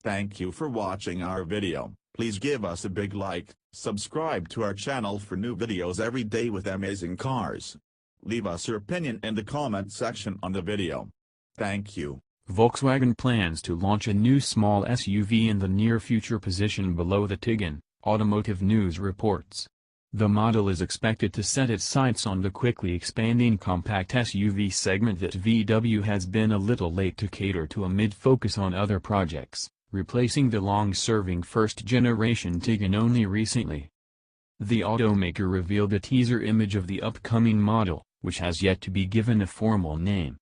Thank you for watching our video. Please give us a big like, subscribe to our channel for new videos every day with amazing cars. Leave us your opinion in the comment section on the video. Thank you. Volkswagen plans to launch a new small SUV in the near future, position below the Tiguan, Automotive News reports. The model is expected to set its sights on the quickly expanding compact SUV segment that VW has been a little late to cater to amid focus on other projects, replacing the long-serving first-generation Tiguan only recently. The automaker revealed a teaser image of the upcoming model, which has yet to be given a formal name.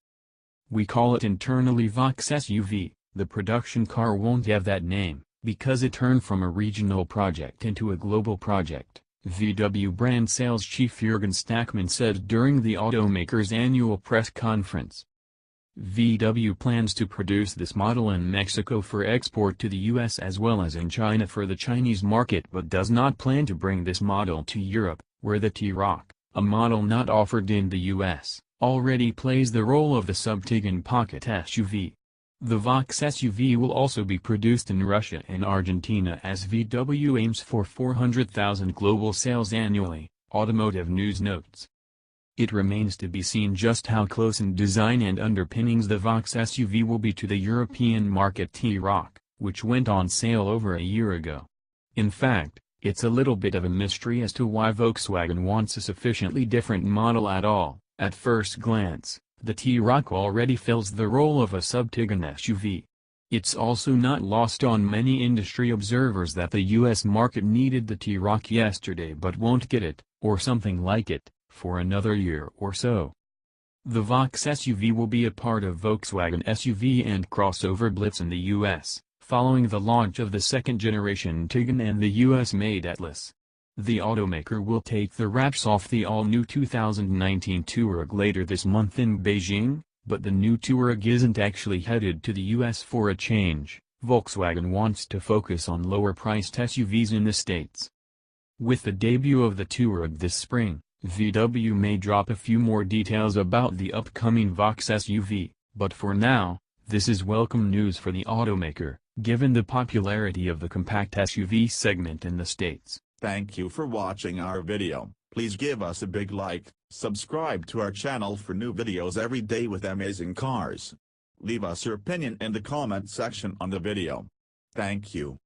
"We call it internally Volks-SUV, the production car won't have that name, because it turned from a regional project into a global project," VW brand sales chief Juergen Stackmann said during the automaker's annual press conference. VW plans to produce this model in Mexico for export to the US as well as in China for the Chinese market, but does not plan to bring this model to Europe, where the T-Roc, a model not offered in the US, already plays the role of the sub-Tiguan pocket SUV. The Volks-SUV will also be produced in Russia and Argentina as VW aims for 400,000 global sales annually, Automotive News notes. It remains to be seen just how close in design and underpinnings the Volks-SUV will be to the European market T-Roc, which went on sale over a year ago. In fact, it's a little bit of a mystery as to why Volkswagen wants a sufficiently different model at all. At first glance, the T-Roc already fills the role of a sub-Tiguan SUV. It's also not lost on many industry observers that the US market needed the T-Roc yesterday but won't get it, or something like it, for another year or so. The Volks-SUV will be a part of Volkswagen SUV and crossover blitz in the US, following the launch of the second-generation Tiguan and the US-made Atlas. The automaker will take the wraps off the all-new 2019 T-Roc later this month in Beijing, but the new T-Roc isn't actually headed to the US for a change. Volkswagen wants to focus on lower-priced SUVs in the States. With the debut of the T-Roc this spring, VW may drop a few more details about the upcoming Volks-SUV, but for now, this is welcome news for the automaker, given the popularity of the compact SUV segment in the States. Thank you for watching our video. Please give us a big like, subscribe to our channel for new videos every day with amazing cars. Leave us your opinion in the comment section on the video. Thank you.